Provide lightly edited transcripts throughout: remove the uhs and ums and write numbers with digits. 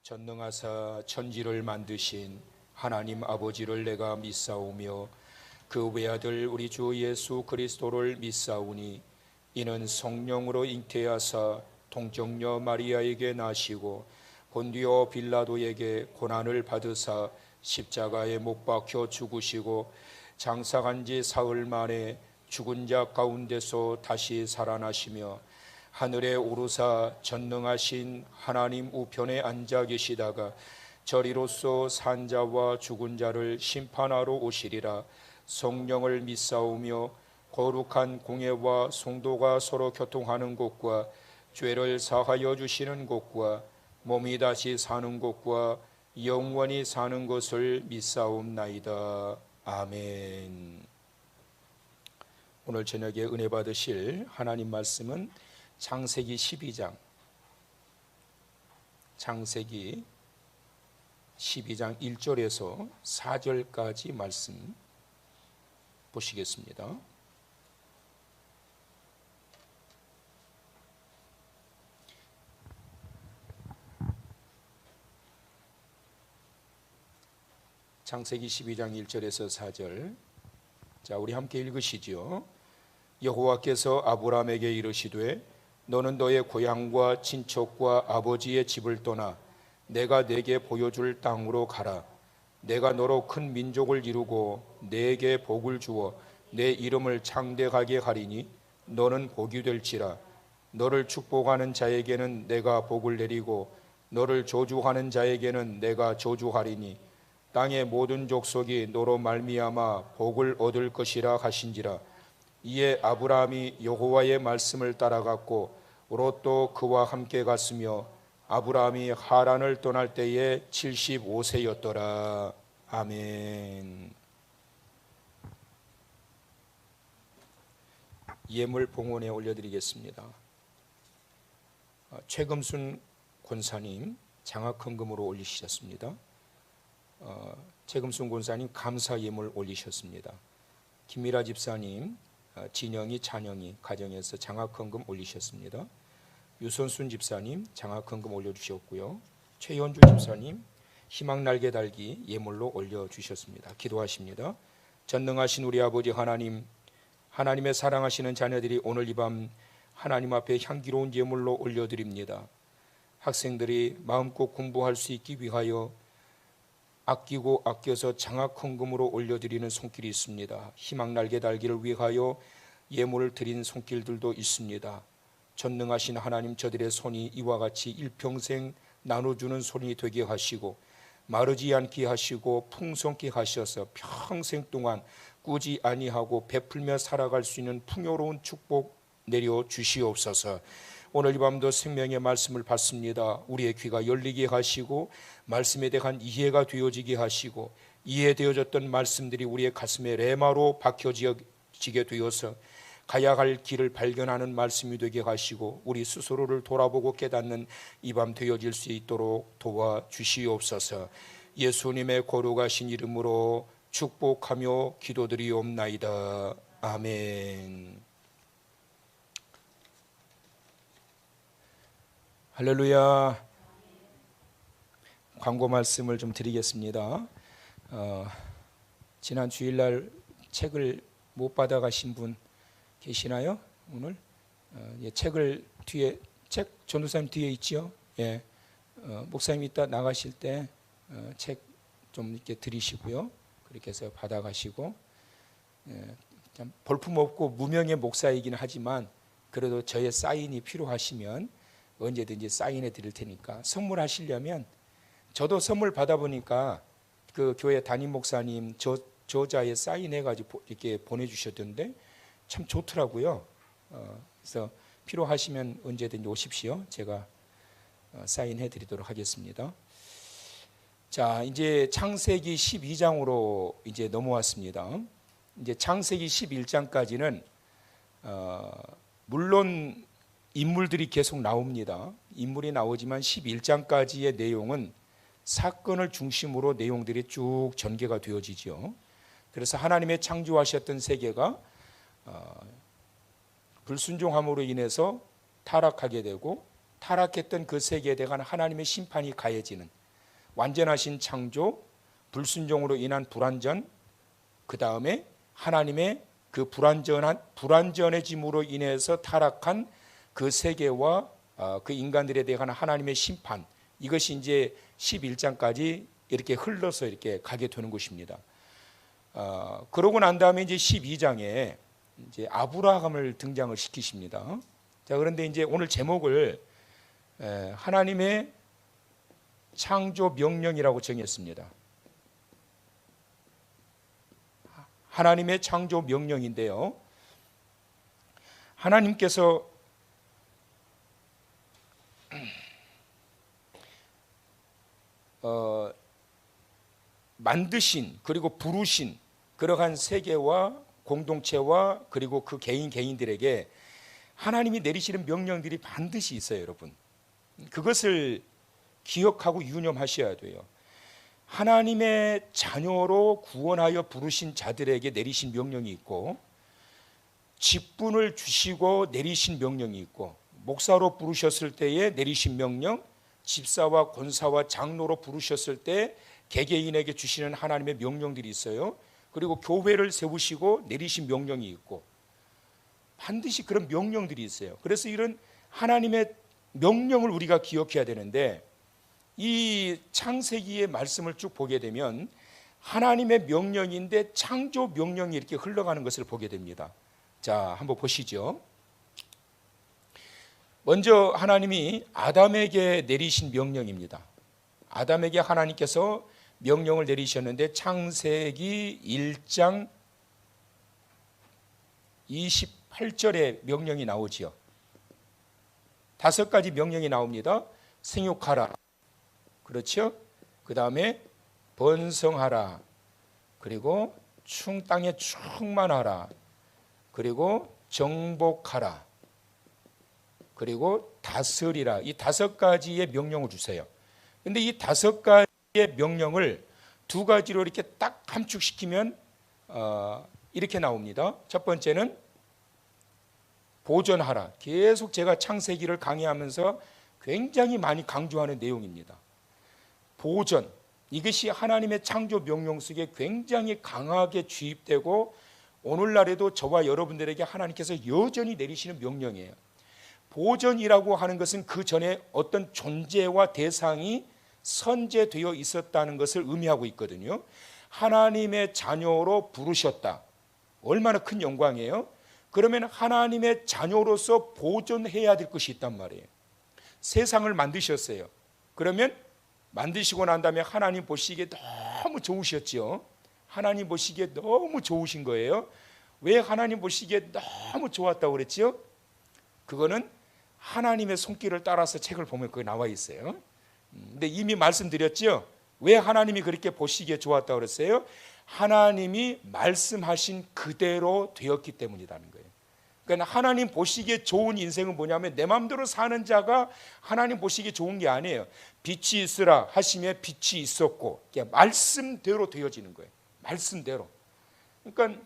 전능하사 천지를 만드신 하나님 아버지를 내가 믿사오며 그 외아들 우리 주 예수 그리스도를 믿사오니 이는 성령으로 잉태하사 동정녀 마리아에게 나시고 본디오 빌라도에게 고난을 받으사 십자가에 못 박혀 죽으시고 장사한 지 사흘 만에 죽은 자 가운데서 다시 살아나시며 하늘에 오르사 전능하신 하나님 우편에 앉아 계시다가 저리로서 산자와 죽은 자를 심판하러 오시리라. 성령을 믿사오며 거룩한 공예와 성도가 서로 교통하는 곳과 죄를 사하여 주시는 곳과 몸이 다시 사는 곳과 영원히 사는 것을 믿사옵나이다. 아멘. 오늘 저녁에 은혜 받으실 하나님 말씀은 창세기 12장 1절에서 4절까지 말씀 보시겠습니다. 창세기 12장 1절에서 4절. 자, 우리 함께 읽으시죠. 여호와께서 아브라함에게 이르시되 너는 너의 고향과 친척과 아버지의 집을 떠나 내가 네게 보여줄 땅으로 가라. 내가 너로 큰 민족을 이루고 네게 복을 주어 내 이름을 창대하게 하리니 너는 복이 될지라. 너를 축복하는 자에게는 내가 복을 내리고 너를 저주하는 자에게는 내가 저주하리니 땅의 모든 족속이 너로 말미암아 복을 얻을 것이라 하신지라. 이에 아브라함이 여호와의 말씀을 따라갔고 롯도 그와 함께 갔으며 아브라함이 하란을 떠날 때에 75세였더라. 아멘. 예물 봉헌에 올려드리겠습니다. 최금순 권사님 장학헌금으로 올리셨습니다. 최금순 권사님 감사 예물 올리셨습니다. 김미라 집사님 진영이 찬영이 가정에서 장학헌금 올리셨습니다. 유선순 집사님 장학헌금 올려주셨고요. 최현주 집사님 희망날개 달기 예물로 올려주셨습니다. 기도하십니다. 전능하신 우리 아버지 하나님, 하나님의 사랑하시는 자녀들이 오늘 이 밤 하나님 앞에 향기로운 예물로 올려드립니다. 학생들이 마음껏 공부할 수 있기 위하여 아끼고 아껴서 장학헌금으로 올려드리는 손길이 있습니다. 희망날개 달기를 위하여 예물을 드린 손길들도 있습니다. 전능하신 하나님, 저들의 손이 이와 같이 일평생 나눠주는 손이 되게 하시고 마르지 않게 하시고 풍성케 하셔서 평생 동안 꾸지 아니하고 베풀며 살아갈 수 있는 풍요로운 축복 내려 주시옵소서. 오늘 이 밤도 생명의 말씀을 받습니다. 우리의 귀가 열리게 하시고 말씀에 대한 이해가 되어지게 하시고 이해되어졌던 말씀들이 우리의 가슴에 레마로 박혀지게 되어서 가야 할 길을 발견하는 말씀이 되게 하시고 우리 스스로를 돌아보고 깨닫는 이 밤 되어질 수 있도록 도와주시옵소서. 예수님의 거룩하신 이름으로 축복하며 기도드리옵나이다. 아멘. 할렐루야. 광고 말씀을 좀 드리겠습니다. 지난 주일날 책을 못 받아가신 분 계시나요? 오늘 책을 뒤에 책 전도사님 뒤에 있죠? 예, 목사님 이따 나가실 때 책 좀 이렇게 드리시고요. 그렇게 해서 받아가시고 참 볼품없고 무명의 목사이긴 하지만 그래도 저의 사인이 필요하시면 언제든지 사인해 드릴 테니까 선물하시려면 저도 선물 받아보니까 그 교회 담임 목사님 저자에 사인해가지고 이렇게 보내주셨던데 참 좋더라고요. 그래서 필요하시면 언제든지 오십시오. 제가 사인해 드리도록 하겠습니다. 자, 이제 창세기 12장으로 이제 넘어왔습니다. 이제 창세기 11장까지는 물론 인물들이 계속 나옵니다. 인물이 나오지만 11장까지의 내용은 사건을 중심으로 내용들이 쭉 전개가 되어지죠. 그래서 하나님의 창조하셨던 세계가 불순종함으로 인해서 타락하게 되고 타락했던 그 세계에 대한 하나님의 심판이 가해지는 완전하신 창조, 불순종으로 인한 불완전, 그 다음에 하나님의 그 불완전해짐으로 인해서 타락한 그 세계와 그 인간들에 대한 하나님의 심판, 이것이 이제 11장까지 이렇게 흘러서 이렇게 가게 되는 것입니다. 그러고 난 다음에 이제 12장에 이제 아브라함을 등장을 시키십니다. 자, 그런데 이제 오늘 제목을 하나님의 창조 명령이라고 정했습니다. 하나님의 창조 명령인데요. 하나님께서 만드신 그리고 부르신 그러한 세계와 공동체와 그리고 그 개인들에게 하나님이 내리시는 명령들이 반드시 있어요, 여러분. 그것을 기억하고 유념하셔야 돼요. 하나님의 자녀로 구원하여 부르신 자들에게 내리신 명령이 있고, 직분을 주시고 내리신 명령이 있고, 목사로 부르셨을 때에 내리신 명령, 집사와 권사와 장로로 부르셨을 때 개개인에게 주시는 하나님의 명령들이 있어요. 그리고 교회를 세우시고 내리신 명령이 있고, 반드시 그런 명령들이 있어요. 그래서 이런 하나님의 명령을 우리가 기억해야 되는데, 이 창세기의 말씀을 쭉 보게 되면 하나님의 명령인데 창조 명령이 이렇게 흘러가는 것을 보게 됩니다. 자, 한번 보시죠. 먼저 하나님이 아담에게 내리신 명령입니다. 아담에게 하나님께서 명령을 내리셨는데 창세기 1장 28절에 명령이 나오지요. 5가지 명령이 나옵니다. 생육하라. 그렇죠? 그 다음에 번성하라. 그리고 땅에 충만하라. 그리고 정복하라. 그리고 다스리라. 이 5가지의 명령을 주세요. 근데 이 5가지의 명령을 2가지로 이렇게 딱 함축시키면 이렇게 나옵니다. 첫 번째는 보존하라. 계속 제가 창세기를 강의하면서 굉장히 많이 강조하는 내용입니다. 보존, 이것이 하나님의 창조 명령 속에 굉장히 강하게 주입되고 오늘날에도 저와 여러분들에게 하나님께서 여전히 내리시는 명령이에요. 보존이라고 하는 것은 그 전에 어떤 존재와 대상이 선재되어 있었다는 것을 의미하고 있거든요. 하나님의 자녀로 부르셨다. 얼마나 큰 영광이에요. 그러면 하나님의 자녀로서 보존해야 될 것이 있단 말이에요. 세상을 만드셨어요. 그러면 만드시고 난 다음에 하나님 보시기에 너무 좋으셨죠. 하나님 보시기에 너무 좋으신 거예요. 왜 하나님 보시기에 너무 좋았다고 그랬죠? 그거는 하나님의 손길을 따라서 책을 보면 그게 나와 있어요. 근데 이미 말씀드렸죠. 왜 하나님이 그렇게 보시기에 좋았다고 그랬어요? 하나님이 말씀하신 그대로 되었기 때문이라는 거예요. 그러니까 하나님 보시기에 좋은 인생은 뭐냐면 내 마음대로 사는 자가 하나님 보시기에 좋은 게 아니에요. 빛이 있으라 하시며 빛이 있었고, 말씀대로 되어지는 거예요. 말씀대로. 그러니까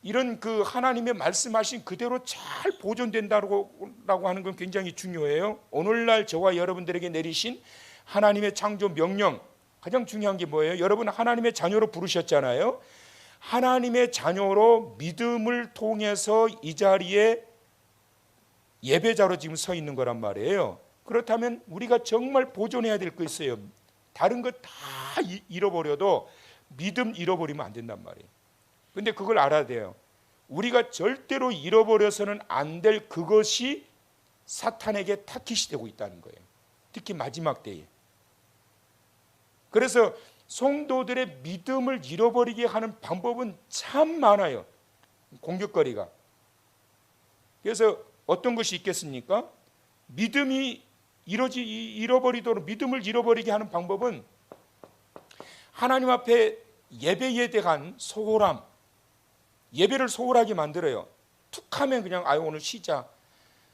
이런 그 하나님의 말씀하신 그대로 잘 보존된다고 하는 건 굉장히 중요해요. 오늘날 저와 여러분들에게 내리신 하나님의 창조 명령, 가장 중요한 게 뭐예요? 여러분 하나님의 자녀로 부르셨잖아요. 하나님의 자녀로 믿음을 통해서 이 자리에 예배자로 지금 서 있는 거란 말이에요. 그렇다면 우리가 정말 보존해야 될 거 있어요. 다른 거 다 잃어버려도 믿음 잃어버리면 안 된단 말이에요. 근데 그걸 알아야 돼요. 우리가 절대로 잃어버려서는 안 될 그것이 사탄에게 타깃이 되고 있다는 거예요. 특히 마지막 때에. 그래서 성도들의 믿음을 잃어버리게 하는 방법은 참 많아요. 공격거리가. 그래서 어떤 것이 있겠습니까? 믿음이 잃어버리도록 믿음을 잃어버리게 하는 방법은 하나님 앞에 예배에 대한 소홀함, 예배를 소홀하게 만들어요. 툭하면 그냥 오늘 쉬자.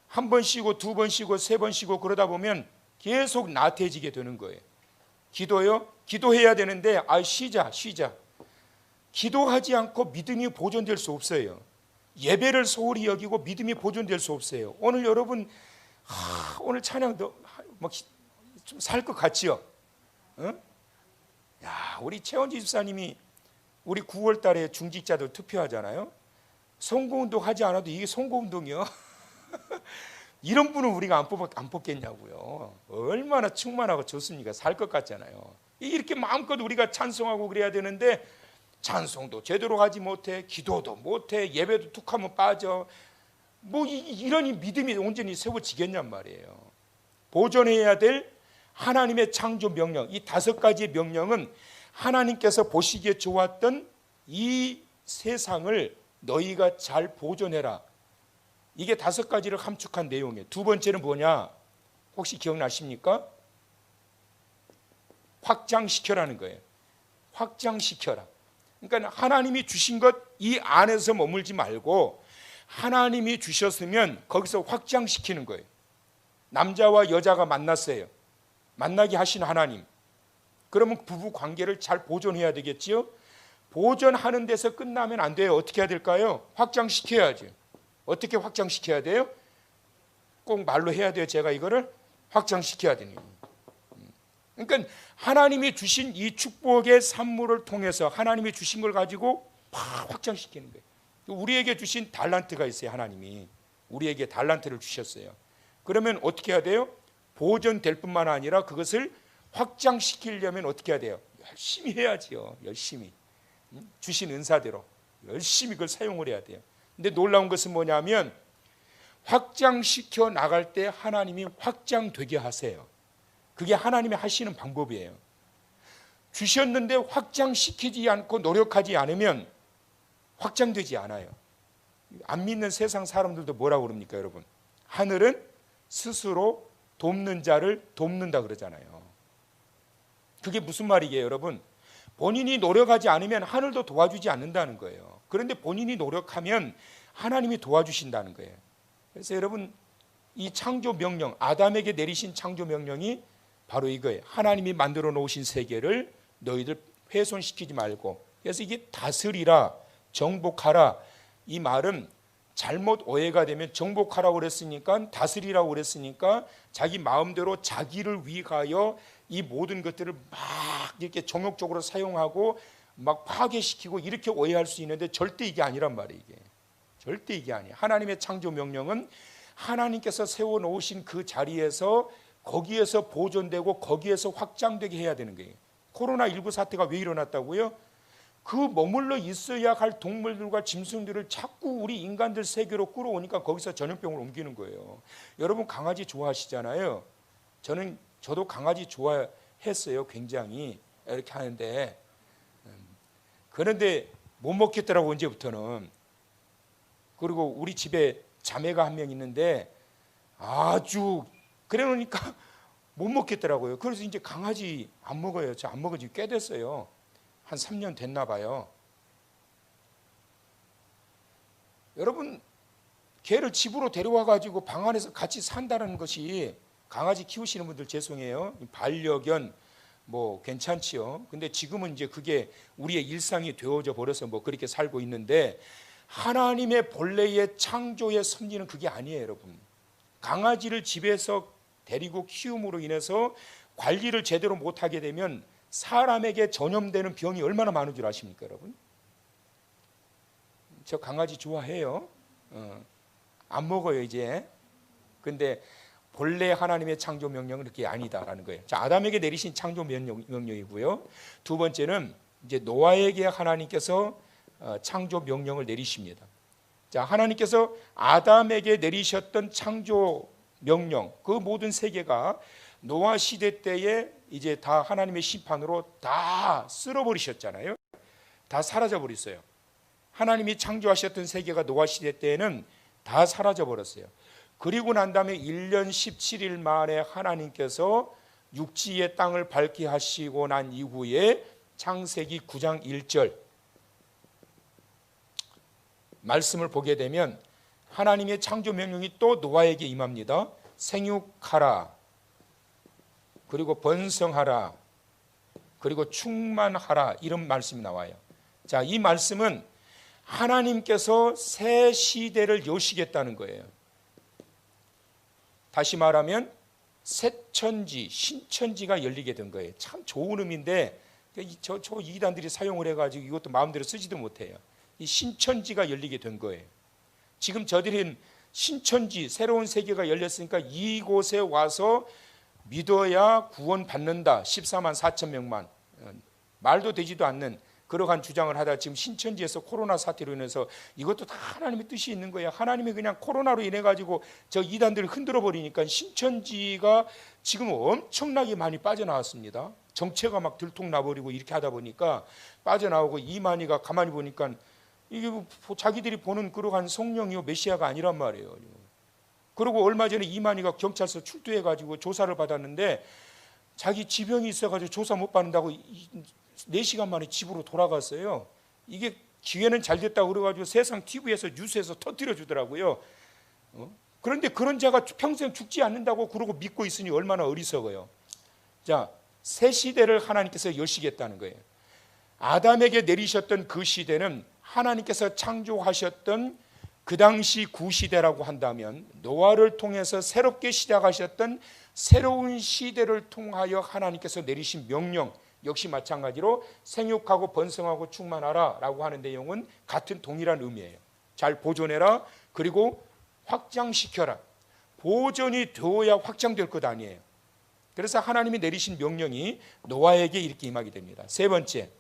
한 번 쉬고 2번 쉬고 3번 쉬고 그러다 보면 계속 나태해지게 되는 거예요. 기도요? 기도해야 되는데 쉬자. 기도하지 않고 믿음이 보존될 수 없어요. 예배를 소홀히 여기고 믿음이 보존될 수 없어요. 오늘 여러분 오늘 찬양 좀 살 것 같지요? 어? 야, 우리 최원지 집사님이 우리 9월 달에 중직자들 투표하잖아요. 선거운동 하지 않아도 이게 선거운동이요. 이런 분은 우리가 안 뽑겠냐고요. 얼마나 충만하고 좋습니까? 살 것 같잖아요. 이렇게 마음껏 우리가 찬송하고 그래야 되는데 찬송도 제대로 하지 못해, 기도도 못해, 예배도 툭 하면 빠져. 뭐 이런 믿음이 온전히 세워지겠냔 말이에요. 보존해야 될 하나님의 창조 명령, 이 5가지의 명령은 하나님께서 보시기에 좋았던 이 세상을 너희가 잘 보존해라. 이게 5가지를 함축한 내용이에요. 두 번째는 뭐냐? 혹시 기억나십니까? 확장시켜라는 거예요. 확장시켜라. 그러니까 하나님이 주신 것 이 안에서 머물지 말고 하나님이 주셨으면 거기서 확장시키는 거예요. 남자와 여자가 만났어요. 만나게 하신 하나님. 그러면 부부 관계를 잘 보존해야 되겠지요? 보존하는 데서 끝나면 안 돼요. 어떻게 해야 될까요? 확장시켜야죠. 어떻게 확장시켜야 돼요? 꼭 말로 해야 돼요. 제가 이거를 확장시켜야 되는 거예요. 그러니까 하나님이 주신 이 축복의 산물을 통해서 하나님이 주신 걸 가지고 막 확장시키는 거예요. 우리에게 주신 달란트가 있어요. 하나님이 우리에게 달란트를 주셨어요. 그러면 어떻게 해야 돼요? 보존될 뿐만 아니라 그것을 확장시키려면 어떻게 해야 돼요? 열심히 해야지요. 열심히 주신 은사대로 열심히 그걸 사용을 해야 돼요. 근데 놀라운 것은 뭐냐면 확장시켜 나갈 때 하나님이 확장되게 하세요. 그게 하나님이 하시는 방법이에요. 주셨는데 확장시키지 않고 노력하지 않으면 확장되지 않아요. 안 믿는 세상 사람들도 뭐라고 그럽니까, 여러분? 하늘은 스스로 돕는 자를 돕는다 그러잖아요. 그게 무슨 말이에요, 여러분? 본인이 노력하지 않으면 하늘도 도와주지 않는다는 거예요. 그런데 본인이 노력하면 하나님이 도와주신다는 거예요. 그래서 여러분, 이 창조 명령, 아담에게 내리신 창조 명령이 바로 이거예요. 하나님이 만들어 놓으신 세계를 너희들 훼손시키지 말고. 그래서 이게 다스리라, 정복하라. 이 말은 잘못 오해가 되면 정복하라고 그랬으니까, 다스리라고 그랬으니까 자기 마음대로 자기를 위하여 이 모든 것들을 막 이렇게 정욕적으로 사용하고 막 파괴시키고 이렇게 오해할 수 있는데 절대 이게 아니란 말이에요. 이게 절대 이게 아니에요. 하나님의 창조 명령은 하나님께서 세워놓으신 그 자리에서 거기에서 보존되고 거기에서 확장되게 해야 되는 거예요. 코로나19 사태가 왜 일어났다고요? 그 머물러 있어야 할 동물들과 짐승들을 자꾸 우리 인간들 세계로 끌어오니까 거기서 전염병을 옮기는 거예요. 여러분 강아지 좋아하시잖아요. 저도 강아지 좋아했어요. 굉장히 이렇게 하는데 그런데 못 먹겠더라고 언제부터는. 그리고 우리 집에 자매가 한 명 있는데 아주 그래 놓으니까 못 먹겠더라고요. 그래서 이제 강아지 안 먹어요. 저 안 먹은 지 꽤 됐어요. 한 3년 됐나 봐요. 여러분 개를 집으로 데려와 가지고 방 안에서 같이 산다는 것이 강아지 키우시는 분들 죄송해요. 반려견 뭐 괜찮지요. 근데 지금은 이제 그게 우리의 일상이 되어져 버려서 뭐 그렇게 살고 있는데 하나님의 본래의 창조의 섭리는 그게 아니에요, 여러분. 강아지를 집에서 데리고 키움으로 인해서 관리를 제대로 못하게 되면 사람에게 전염되는 병이 얼마나 많은 줄 아십니까, 여러분? 저 강아지 좋아해요. 안 먹어요, 이제. 근데 본래 하나님의 창조 명령은 그렇게 아니다라는 거예요. 자, 아담에게 내리신 창조 명령이고요. 두 번째는 이제 노아에게 하나님께서 창조 명령을 내리십니다. 자, 하나님께서 아담에게 내리셨던 창조 명령, 그 모든 세계가 노아 시대 때에 이제 다 하나님의 심판으로 다 쓸어버리셨잖아요. 다 사라져버렸어요. 하나님이 창조하셨던 세계가 노아 시대 때에는 다 사라져버렸어요. 그리고 난 다음에 1년 17일 만에 하나님께서 육지의 땅을 밝게 하시고 난 이후에 창세기 9장 1절 말씀을 보게 되면 하나님의 창조 명령이 또 노아에게 임합니다. 생육하라, 그리고 번성하라, 그리고 충만하라, 이런 말씀이 나와요. 자, 이 말씀은 하나님께서 새 시대를 여시겠다는 거예요. 다시 말하면 새 천지, 신천지가 열리게 된 거예요. 참 좋은 의미인데 저 이단들이 사용을 해가지고 이것도 마음대로 쓰지도 못해요. 이 신천지가 열리게 된 거예요. 지금 저들은 신천지 새로운 세계가 열렸으니까 이곳에 와서 믿어야 구원 받는다. 14만 4천 명만 말도 되지도 않는 그러한 주장을 하다 지금 신천지에서 코로나 사태로 인해서 이것도 다 하나님의 뜻이 있는 거예요. 하나님이 그냥 코로나로 인해 가지고 저 이단들을 흔들어 버리니까 신천지가 지금 엄청나게 많이 빠져나왔습니다. 정체가 막 들통나버리고 이렇게 하다 보니까 빠져나오고 이만희가 가만히 보니까 이게 자기들이 보는 그러한 성령이요 메시아가 아니란 말이에요. 그리고 얼마 전에 이만희가 경찰서 출두해 가지고 조사를 받았는데 자기 지병이 있어 가지고 조사 못 받는다고 4시간 만에 집으로 돌아갔어요. 이게 기회는 잘 됐다고 그래가지고 세상 TV에서 뉴스에서 터뜨려 주더라고요. 그런데 그런 자가 평생 죽지 않는다고 그러고 믿고 있으니 얼마나 어리석어요. 자, 새 시대를 하나님께서 여시겠다는 거예요. 아담에게 내리셨던 그 시대는 하나님께서 창조하셨던 그 당시 구시대라고 한다면 노아를 통해서 새롭게 시작하셨던 새로운 시대를 통하여 하나님께서 내리신 명령 역시 마찬가지로 생육하고 번성하고 충만하라 라고 하는 내용은 같은 동일한 의미예요. 잘 보존해라, 그리고 확장시켜라. 보존이 되어야 확장될 것 아니에요. 그래서 하나님이 내리신 명령이 노아에게 이렇게 임하게 됩니다. 세 번째,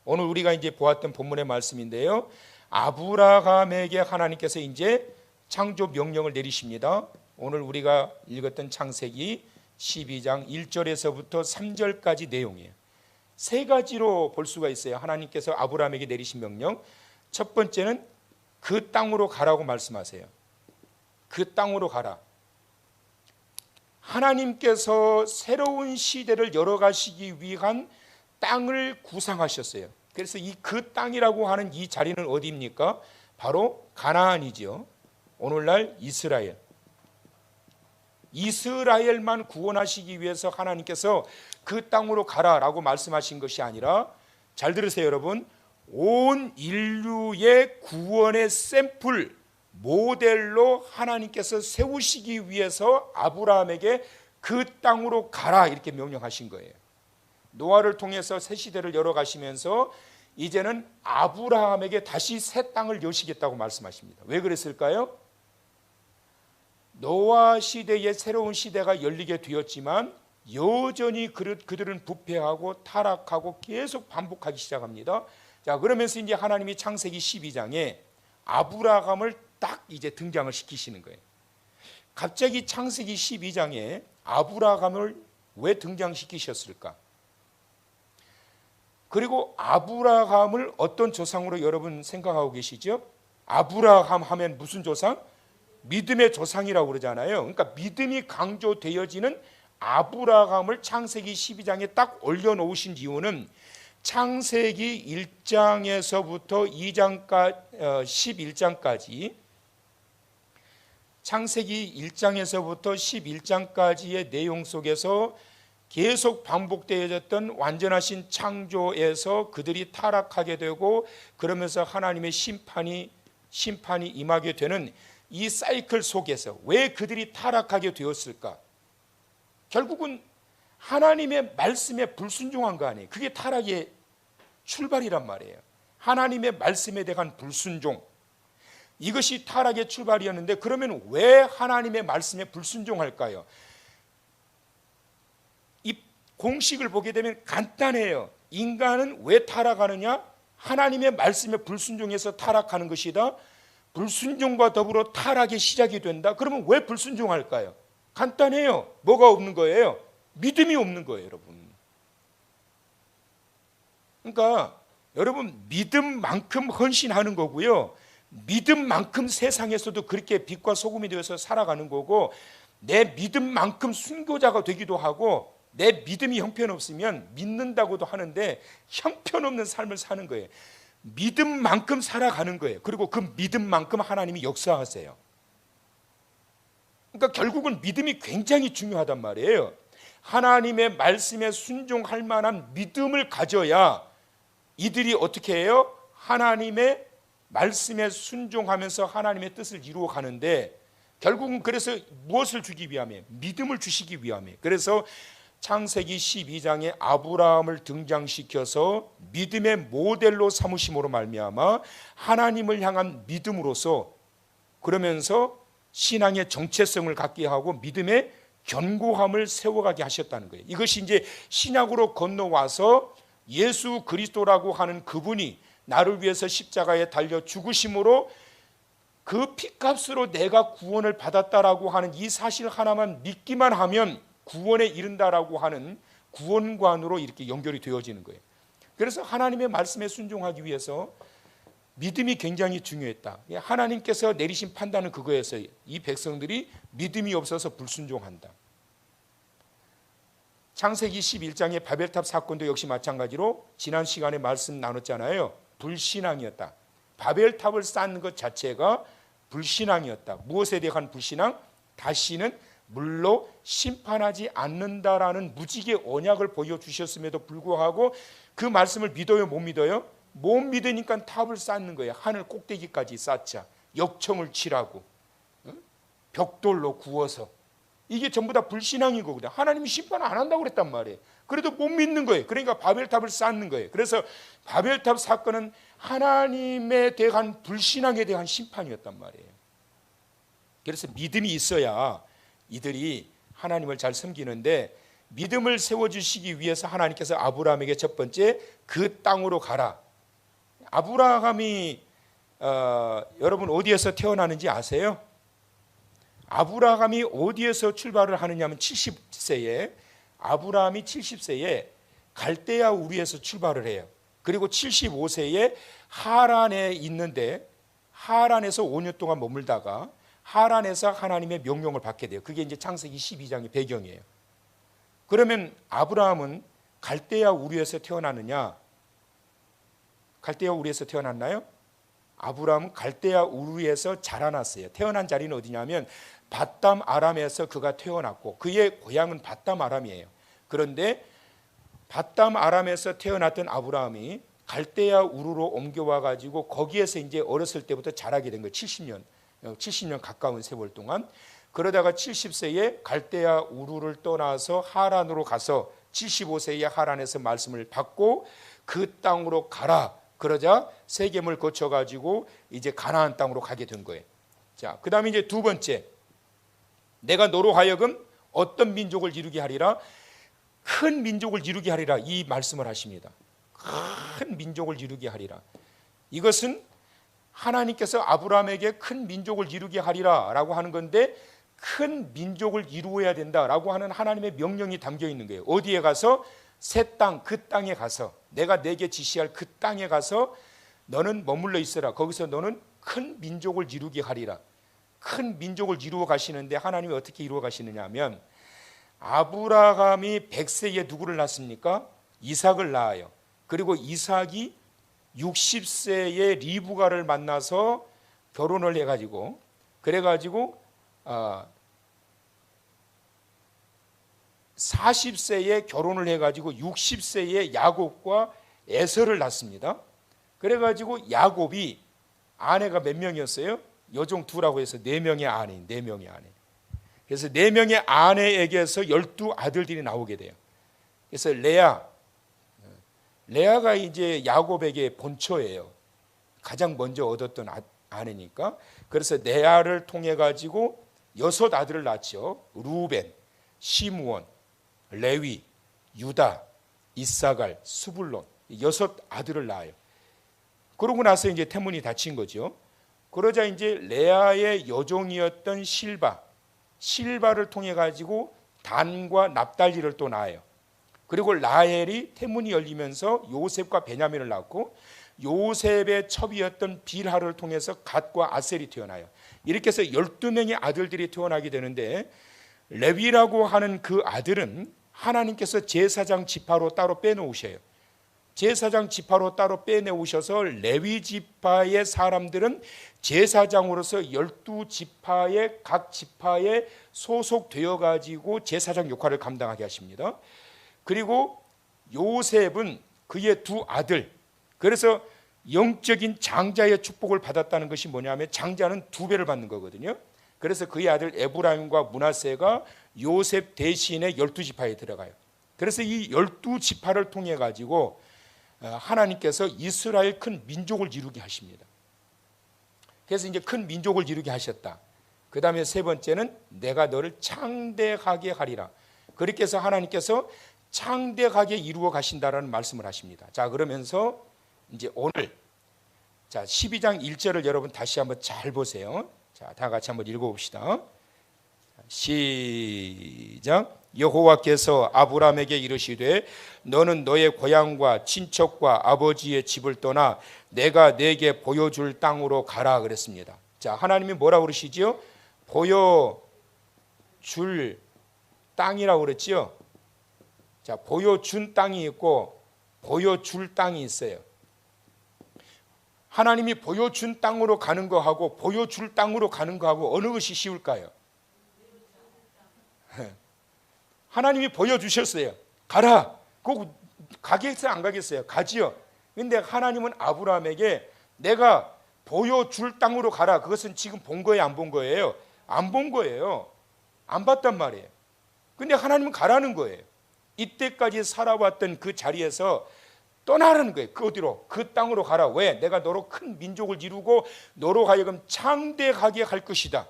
오늘 우리가 이제 보았던 본문의 말씀인데요, 아브라함에게 하나님께서 이제 창조 명령을 내리십니다. 오늘 우리가 읽었던 창세기 12장 1절에서부터 3절까지 내용이에요. 세 가지로 볼 수가 있어요. 하나님께서 아브라함에게 내리신 명령. 첫 번째는 그 땅으로 가라고 말씀하세요. 그 땅으로 가라. 하나님께서 새로운 시대를 열어가시기 위한 땅을 구상하셨어요. 그래서 이 그 땅이라고 하는 이 자리는 어디입니까? 바로 가나안이죠. 오늘날 이스라엘. 이스라엘만 구원하시기 위해서 하나님께서 그 땅으로 가라라고 말씀하신 것이 아니라, 잘 들으세요 여러분, 온 인류의 구원의 샘플, 모델로 하나님께서 세우시기 위해서 아브라함에게 그 땅으로 가라 이렇게 명령하신 거예요. 노아를 통해서 새 시대를 열어가시면서 이제는 아브라함에게 다시 새 땅을 여시겠다고 말씀하십니다. 왜 그랬을까요? 노아 시대의 새로운 시대가 열리게 되었지만 여전히 그들은 부패하고 타락하고 계속 반복하기 시작합니다. 자, 그러면서 이제 하나님이 창세기 12장에 아브라함을 딱 이제 등장을 시키시는 거예요. 갑자기 창세기 12장에 아브라함을 왜 등장시키셨을까? 그리고 아브라함을 어떤 조상으로 여러분 생각하고 계시죠? 아브라함 하면 무슨 조상? 믿음의 조상이라고 그러잖아요. 그러니까 믿음이 강조되어지는 아브라함을 창세기 12장에 딱 올려놓으신 이유는 창세기 1장에서부터 11장까지 창세기 1장에서부터 11장까지의 내용 속에서 계속 반복되어졌던 완전하신 창조에서 그들이 타락하게 되고 그러면서 하나님의 심판이 임하게 되는 이 사이클 속에서 왜 그들이 타락하게 되었을까? 결국은 하나님의 말씀에 불순종한 거 아니에요. 그게 타락의 출발이란 말이에요. 하나님의 말씀에 대한 불순종, 이것이 타락의 출발이었는데, 그러면 왜 하나님의 말씀에 불순종할까요? 이 공식을 보게 되면 간단해요. 인간은 왜 타락하느냐? 하나님의 말씀에 불순종해서 타락하는 것이다. 불순종과 더불어 타락의 시작이 된다. 그러면 왜 불순종할까요? 간단해요. 뭐가 없는 거예요? 믿음이 없는 거예요, 여러분. 그러니까 여러분, 믿음만큼 헌신하는 거고요, 믿음만큼 세상에서도 그렇게 빛과 소금이 되어서 살아가는 거고, 내 믿음만큼 순교자가 되기도 하고, 내 믿음이 형편없으면 믿는다고도 하는데 형편없는 삶을 사는 거예요. 믿음만큼 살아가는 거예요. 그리고 그 믿음만큼 하나님이 역사하세요. 그러니까 결국은 믿음이 굉장히 중요하단 말이에요. 하나님의 말씀에 순종할 만한 믿음을 가져야 이들이 어떻게 해요? 하나님의 말씀에 순종하면서 하나님의 뜻을 이루어 가는데, 결국은 그래서 무엇을 주기 위함이에요? 믿음을 주시기 위함이에요. 그래서 창세기 12장에 아브라함을 등장시켜서 믿음의 모델로 삼으심으로 말미암아 하나님을 향한 믿음으로서, 그러면서 신앙의 정체성을 갖게 하고 믿음의 견고함을 세워가게 하셨다는 거예요. 이것이 이제 신약으로 건너와서 예수 그리스도라고 하는 그분이 나를 위해서 십자가에 달려 죽으심으로 그 피값으로 내가 구원을 받았다라고 하는 이 사실 하나만 믿기만 하면 구원에 이른다라고 하는 구원관으로 이렇게 연결이 되어지는 거예요. 그래서 하나님의 말씀에 순종하기 위해서 믿음이 굉장히 중요했다. 하나님께서 내리신 판단은 그거였어요. 이 백성들이 믿음이 없어서 불순종한다. 창세기 11장의 바벨탑 사건도 역시 마찬가지로 지난 시간에 말씀 나눴잖아요. 불신앙이었다. 바벨탑을 쌓는 것 자체가 불신앙이었다. 무엇에 대한 불신앙? 다시는 물로 심판하지 않는다라는 무지개 언약을 보여주셨음에도 불구하고 그 말씀을 믿어요, 못 믿어요? 못 믿으니까 탑을 쌓는 거예요. 하늘 꼭대기까지 쌓자. 역청을 칠하고 벽돌로 구워서. 이게 전부 다 불신앙인 거거든요. 하나님이 심판 안 한다고 그랬단 말이에요. 그래도 못 믿는 거예요. 그러니까 바벨탑을 쌓는 거예요. 그래서 바벨탑 사건은 하나님에 대한 불신앙에 대한 심판이었단 말이에요. 그래서 믿음이 있어야 이들이 하나님을 잘 섬기는데, 믿음을 세워주시기 위해서 하나님께서 아브라함에게 첫 번째 그 땅으로 가라. 아브라함이 여러분 어디에서 태어나는지 아세요? 아브라함이 어디에서 출발을 하느냐 하면 70세에 아브라함이 70세에 갈대아 우르에서 출발을 해요. 그리고 75세에 하란에 있는데 하란에서 5년 동안 머물다가 하란에서 하나님의 명령을 받게 돼요. 그게 이제 창세기 12장의 배경이에요. 그러면 아브라함은 갈대아 우르에서 태어나느냐? 갈대아 우르에서 태어났나요? 아브라함은 갈대아 우르에서 자라났어요. 태어난 자리는 어디냐면 밧담 아람에서 그가 태어났고 그의 고향은 밧담 아람이에요. 그런데 밧담 아람에서 태어났던 아브라함이 갈대아 우르로 옮겨와 가지고 거기에서 이제 어렸을 때부터 자라게 된 거예요. 70년 가까운 세월 동안. 그러다가 70세에 갈대아 우르를 떠나서 하란으로 가서 75세에 하란에서 말씀을 받고 그 땅으로 가라. 그러자 세겜을 거쳐 가지고 이제 가나안 땅으로 가게 된 거예요. 자, 그다음에 이제 두 번째, 내가 너로 하여금 어떤 민족을 이루게 하리라? 큰 민족을 이루게 하리라. 이 말씀을 하십니다. 큰 민족을 이루게 하리라. 이것은 하나님께서 아브라함에게 큰 민족을 이루게 하리라 라고 하는 건데, 큰 민족을 이루어야 된다라고 하는 하나님의 명령이 담겨 있는 거예요. 어디에 가서? 새 땅, 그 땅에 가서, 내가 내게 지시할 그 땅에 가서 너는 머물러 있어라. 거기서 너는 큰 민족을 이루게 하리라. 큰 민족을 이루어 가시는데 하나님이 어떻게 이루어 가시느냐 하면, 아브라함이 100세에 누구를 낳습니까? 이삭을 낳아요. 그리고 이삭이 60세에 리브가를 만나서 결혼을 해가지고, 그래가지고 40세에 결혼을 해가지고 60세에 야곱과 에서를 낳습니다. 그래가지고 야곱이 아내가 몇 명이었어요? 여종 두라고 해서 4명의 아내인 4명의 아내. 그래서 4명의 아내에게서 12아들들이 나오게 돼요. 그래서 레아가 이제 야곱에게 본처예요. 가장 먼저 얻었던 아내니까. 그래서 레아를 통해 가지고 6아들을 낳죠. 루벤, 시므온, 레위, 유다, 이사갈, 스불론, 6아들을 낳아요. 그러고 나서 이제 태문이 닫힌 거죠. 그러자 이제 레아의 여종이었던 실바를 통해 가지고 단과 납달리를 또 낳아요. 그리고 라헬이 태문이 열리면서 요셉과 베냐민을 낳고, 요셉의 첩이었던 빌하를 통해서 갓과 아셀이 태어나요. 이렇게 해서 12명의 아들들이 태어나게 되는데, 레위라고 하는 그 아들은 하나님께서 제사장 지파로 따로 빼놓으셔요. 제사장 지파로 따로 빼내오셔서 레위 지파의 사람들은 제사장으로서 12지파의 각 지파에 소속되어 가지고 제사장 역할을 감당하게 하십니다. 그리고 요셉은 그의 2아들, 그래서 영적인 장자의 축복을 받았다는 것이 뭐냐면 장자는 2배를 받는 거거든요. 그래서 그의 아들 에브라임과 므낫세가 요셉 대신에 12지파에 들어가요. 그래서 이 12지파를 통해 가지고 하나님께서 이스라엘 큰 민족을 이루게 하십니다. 그래서 이제 큰 민족을 이루게 하셨다. 그 다음에 세 번째는 내가 너를 창대하게 하리라. 그렇게 해서 하나님께서 창대하게 이루어 가신다라는 말씀을 하십니다. 자, 그러면서 이제 오늘 12장 1절을 여러분 다시 한번 잘 보세요. 자, 다 같이 한번 읽어봅시다. 시작. 여호와께서 아브라함에게 이르시되 너는 너의 고향과 친척과 아버지의 집을 떠나 내가 네게 보여줄 땅으로 가라 그랬습니다. 자, 하나님이 뭐라고 그러시지요? 보여줄 땅이라고 그랬지요. 자, 보여준 땅이 있고 보여줄 땅이 있어요. 하나님이 보여준 땅으로 가는 거하고 보여줄 땅으로 가는 거하고 어느 것이 쉬울까요? 하나님이 보여주셨어요. 가라. 꼭 가겠어요? 안 가겠어요? 가지요. 근데 하나님은 아브라함에게 내가 보여줄 땅으로 가라. 그것은 지금 본 거예요? 안 본 거예요? 안 본 거예요. 안 봤단 말이에요. 근데 하나님은 가라는 거예요. 이때까지 살아왔던 그 자리에서 떠나라는 거예요. 그 어디로? 그 땅으로 가라. 왜? 내가 너로 큰 민족을 이루고 너로 하여금 창대하게 할 것이다.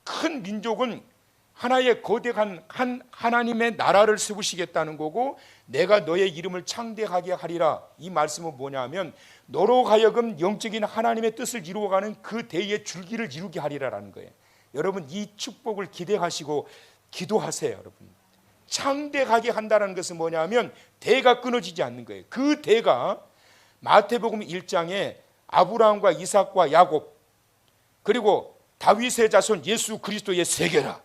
큰 민족은 하나의 거대한 하나님의 나라를 세우시겠다는 거고 내가 너의 이름을 창대하게 하리라. 이 말씀은 뭐냐면 너로 하여금 영적인 하나님의 뜻을 이루어가는 그 대의 줄기를 이루게 하리라라는 거예요. 여러분 이 축복을 기대하시고 기도하세요. 여러분 창대하게 한다는 것은 뭐냐면 대가 끊어지지 않는 거예요. 그 대가 마태복음 1장에 아브라함과 이삭과 야곱 그리고 다윗의 자손 예수 그리스도의 세계라.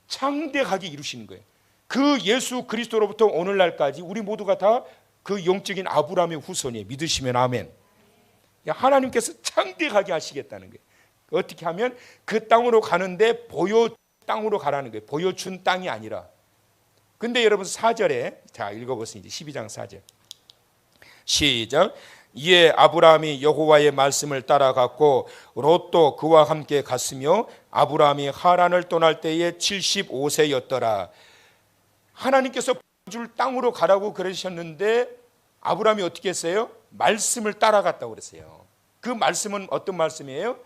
창대하게 이루시는 거예요. 그 예수 그리스도로부터 오늘날까지 우리 모두가 다 그 영적인 아브라함의 후손이에요. 믿으시면 아멘. 하나님께서 창대하게 하시겠다는 거예요. 어떻게 하면 그 땅으로 가는데 보여 땅으로 가라는 거예요. 보여준 땅이 아니라. 근데 여러분 4절에 자 읽어보세요. 이제 12장 4절 시작. 이에 아브라함이 여호와의 말씀을 따라갔고 롯도 그와 함께 갔으며 아브라함이 하란을 떠날 때에 75세였더라. 하나님께서 줄 땅으로 가라고 그러셨는데 아브라함이 어떻게 했어요? 말씀을 따라갔다고 그랬어요. 그 말씀은 어떤 말씀이에요?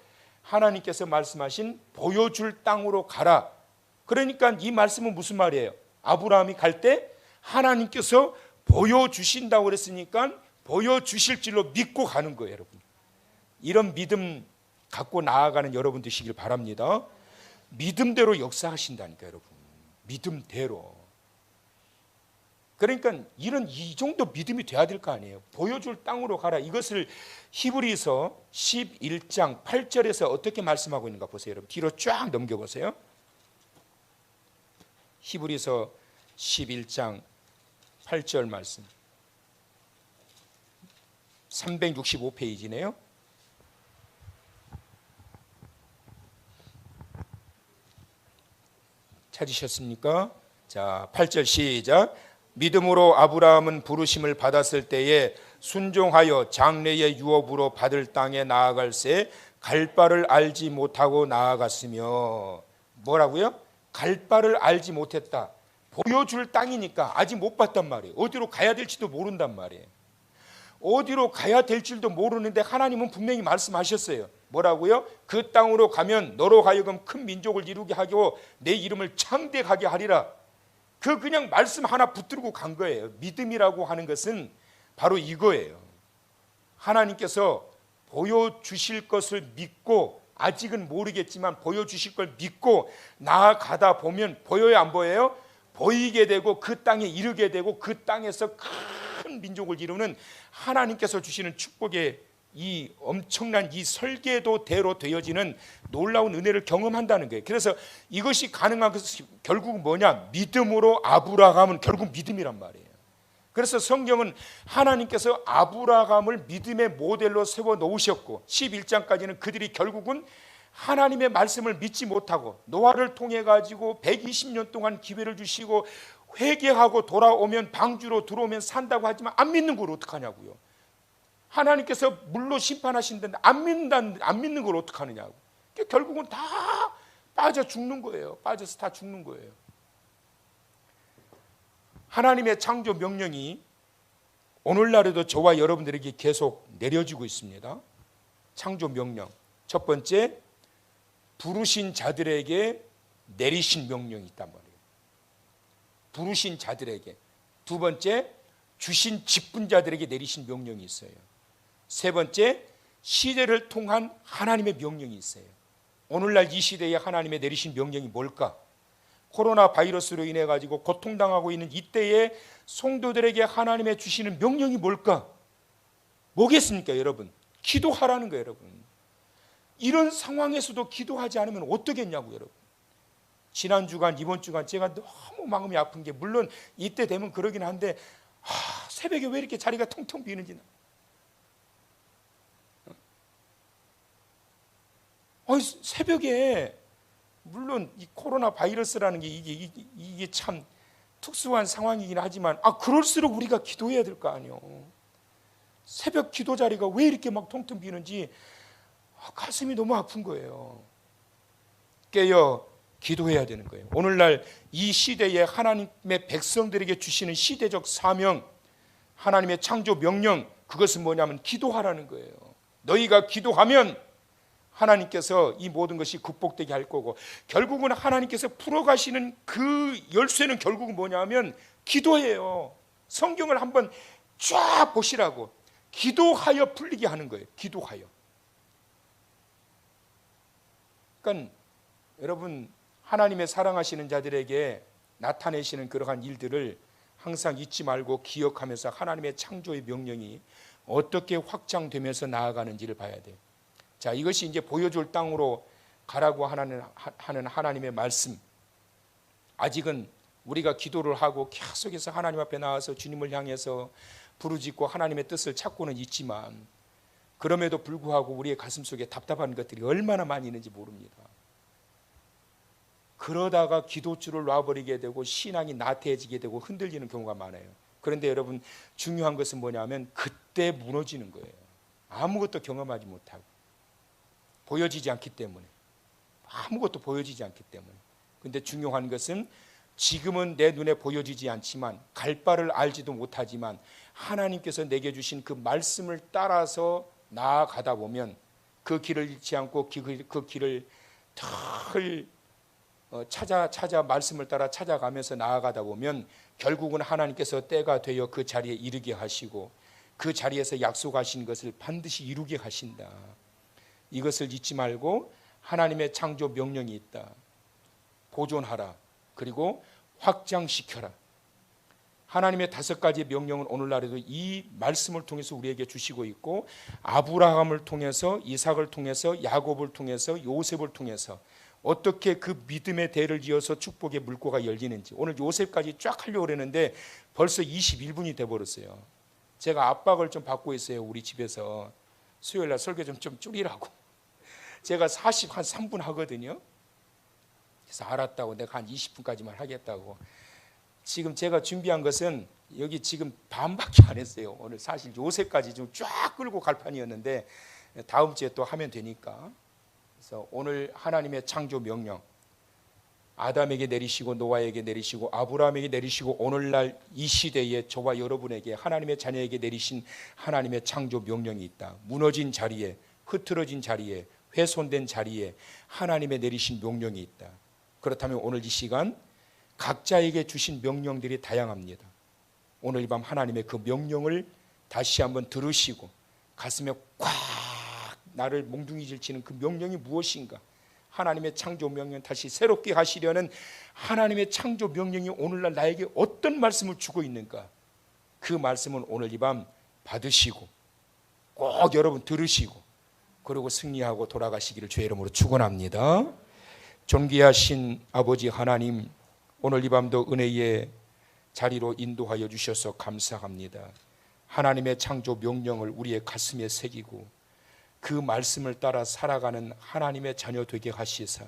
하나님께서 말씀하신 보여줄 땅으로 가라. 그러니까 이 말씀은 무슨 말이에요? 아브라함이 갈 때 하나님께서 보여주신다고 그랬으니까 보여주실 줄로 믿고 가는 거예요. 여러분 이런 믿음 갖고 나아가는 여러분 되시길 바랍니다. 믿음대로 역사하신다니까 여러분. 믿음대로. 그러니까 이 정도 믿음이 돼야 될 거 아니에요. 보여줄 땅으로 가라. 이것을 히브리서 11장 8절에서 어떻게 말씀하고 있는가 보세요. 여러분 뒤로 쫙 넘겨보세요. 히브리서 11장 8절 말씀 365페이지네요. 찾으셨습니까? 자, 8절 시작. 믿음으로 아브라함은 부르심을 받았을 때에 순종하여 장래의 유업으로 받을 땅에 나아갈새 갈 바를 알지 못하고 나아갔으며 뭐라고요? 갈 바를 알지 못했다. 보여줄 땅이니까 아직 못 봤단 말이에요. 어디로 가야 될지도 모른단 말이에요. 어디로 가야 될 줄도 모르는데 하나님은 분명히 말씀하셨어요. 뭐라고요? 그 땅으로 가면 너로 하여금 큰 민족을 이루게 하고 내 이름을 창대하게 하리라. 그냥 말씀 하나 붙들고 간 거예요. 믿음이라고 하는 것은 바로 이거예요. 하나님께서 보여주실 것을 믿고 아직은 모르겠지만 보여주실 걸 믿고 나아가다 보면 보여요 안 보여요? 보이게 되고 그 땅에 이르게 되고 그 땅에서 큰 민족을 이루는 하나님께서 주시는 축복의 이 엄청난 이 설계도대로 되어지는 놀라운 은혜를 경험한다는 거예요. 그래서 이것이 가능한 것은 결국 뭐냐? 믿음으로 아브라함은 결국 믿음이란 말이에요. 그래서 성경은 하나님께서 아브라함을 믿음의 모델로 세워 놓으셨고 11장까지는 그들이 결국은 하나님의 말씀을 믿지 못하고 노아를 통해 가지고 120년 동안 기회를 주시고 회개하고 돌아오면 방주로 들어오면 산다고 하지만 안 믿는 걸 어떡하냐고요. 하나님께서 물로 심판하신다는데 안 믿는 걸 어떡하느냐고. 결국은 다 빠져 죽는 거예요. 빠져서 다 죽는 거예요. 하나님의 창조 명령이 오늘날에도 저와 여러분들에게 계속 내려지고 있습니다. 창조 명령. 첫 번째, 부르신 자들에게 내리신 명령이 있단 말이에요. 부르신 자들에게. 두 번째, 주신 직분자들에게 내리신 명령이 있어요. 세 번째, 시대를 통한 하나님의 명령이 있어요. 오늘날 이 시대에 하나님의 내리신 명령이 뭘까? 코로나 바이러스로 인해 가지고 고통당하고 있는 이때에 성도들에게 하나님의 주시는 명령이 뭘까? 뭐겠습니까, 여러분? 기도하라는 거예요, 여러분. 이런 상황에서도 기도하지 않으면 어떻겠냐고, 여러분. 지난 주간, 이번 주간 제가 너무 마음이 아픈 게, 물론 이때 되면 그러긴 한데, 새벽에 왜 이렇게 자리가 텅텅 비는지. 새벽에, 물론 이 코로나 바이러스라는 게 이게 참 특수한 상황이긴 하지만, 그럴수록 우리가 기도해야 될 거 아니에요. 새벽 기도 자리가 왜 이렇게 막 텅텅 비는지 가슴이 너무 아픈 거예요. 깨어 기도해야 되는 거예요. 오늘날 이 시대에 하나님의 백성들에게 주시는 시대적 사명, 하나님의 창조 명령, 그것은 뭐냐면 기도하라는 거예요. 너희가 기도하면 하나님께서 이 모든 것이 극복되게 할 거고, 결국은 하나님께서 풀어가시는 그 열쇠는 결국은 뭐냐면 기도예요. 성경을 한번 쫙 보시라고. 기도하여 풀리게 하는 거예요. 기도하여. 그러니까 여러분, 하나님의 사랑하시는 자들에게 나타내시는 그러한 일들을 항상 잊지 말고 기억하면서 하나님의 창조의 명령이 어떻게 확장되면서 나아가는지를 봐야 돼요. 자, 이것이 이제 보여줄 땅으로 가라고 하는 하나님의 말씀. 아직은 우리가 기도를 하고 계속해서 하나님 앞에 나와서 주님을 향해서 부르짖고 하나님의 뜻을 찾고는 있지만, 그럼에도 불구하고 우리의 가슴속에 답답한 것들이 얼마나 많이 있는지 모릅니다. 그러다가 기도줄을 놔버리게 되고 신앙이 나태해지게 되고 흔들리는 경우가 많아요. 그런데 여러분, 중요한 것은 뭐냐면 그때 무너지는 거예요. 아무것도 경험하지 못하고, 보여지지 않기 때문에, 아무것도 보여지지 않기 때문에. 그런데 중요한 것은 지금은 내 눈에 보여지지 않지만, 갈 바를 알지도 못하지만 하나님께서 내게 주신 그 말씀을 따라서 나아가다 보면, 그 길을 잃지 않고 그 길을 늘 찾아 말씀을 따라 찾아가면서 나아가다 보면 결국은 하나님께서 때가 되어 그 자리에 이르게 하시고, 그 자리에서 약속하신 것을 반드시 이루게 하신다. 이것을 잊지 말고 하나님의 창조 명령이 있다. 보존하라. 그리고 확장시켜라. 하나님의 5가지 명령은 오늘날에도 이 말씀을 통해서 우리에게 주시고 있고, 아브라함을 통해서, 이삭을 통해서, 야곱을 통해서, 요셉을 통해서 어떻게 그 믿음의 대를 이어서 축복의 물꼬가 열리는지, 오늘 요셉까지 쫙 하려고 그랬는데 벌써 21분이 돼버렸어요. 제가 압박을 좀 받고 있어요. 우리 집에서 수요일날 설교 좀 줄이라고. 제가 3분 하거든요. 그래서 알았다고, 내가 한 20분까지만 하겠다고. 지금 제가 준비한 것은 여기 지금 반밖에 안 했어요. 오늘 사실 요새까지 좀 쫙 끌고 갈 판이었는데 다음 주에 또 하면 되니까. 그래서 오늘 하나님의 창조 명령, 아담에게 내리시고 노아에게 내리시고 아브라함에게 내리시고 오늘날 이 시대에 저와 여러분에게, 하나님의 자녀에게 내리신 하나님의 창조 명령이 있다. 무너진 자리에, 흐트러진 자리에, 훼손된 자리에 하나님의 내리신 명령이 있다. 그렇다면 오늘 이 시간 각자에게 주신 명령들이 다양합니다. 오늘 이 밤 하나님의 그 명령을 다시 한번 들으시고 가슴에 꽉 나를 몽둥이질 치는 그 명령이 무엇인가, 하나님의 창조 명령 다시 새롭게 하시려는 하나님의 창조 명령이 오늘날 나에게 어떤 말씀을 주고 있는가, 그 말씀은 오늘 이 밤 받으시고 꼭 여러분 들으시고, 그리고 승리하고 돌아가시기를 주의 이름으로 축원합니다. 존귀하신 아버지 하나님, 오늘 이 밤도 은혜의 자리로 인도하여 주셔서 감사합니다. 하나님의 창조 명령을 우리의 가슴에 새기고 그 말씀을 따라 살아가는 하나님의 자녀 되게 하시사,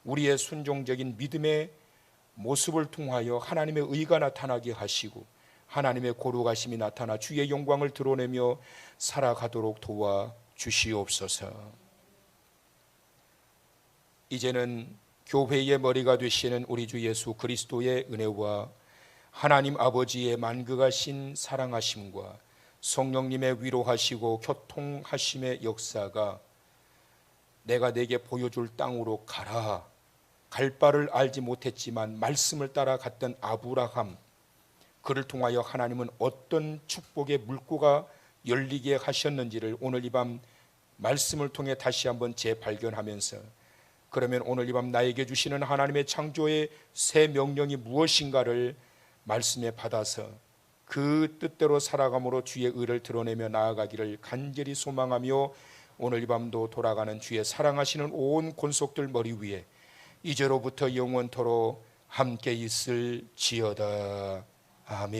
우리의 순종적인 믿음의 모습을 통하여 하나님의 의가 나타나게 하시고 하나님의 거룩하심이 나타나 주의 영광을 드러내며 살아가도록 도와 주시옵소서. 이제는 교회의 머리가 되시는 우리 주 예수 그리스도의 은혜와 하나님 아버지의 만극하신 사랑하심과 성령님의 위로하시고 교통하심의 역사가 내가 내게 보여줄 땅으로 가라, 갈 바를 알지 못했지만 말씀을 따라 갔던 아브라함, 그를 통하여 하나님은 어떤 축복의 물고가 열리게 하셨는지를 오늘 이 밤 말씀을 통해 다시 한번 재발견하면서, 그러면 오늘 이 밤 나에게 주시는 하나님의 창조의 새 명령이 무엇인가를 말씀에 받아서 그 뜻대로 살아감으로 주의 의를 드러내며 나아가기를 간절히 소망하며, 오늘 이 밤도 돌아가는 주의 사랑하시는 온 권속들 머리 위에 이제로부터 영원토록 함께 있을지어다. 아멘.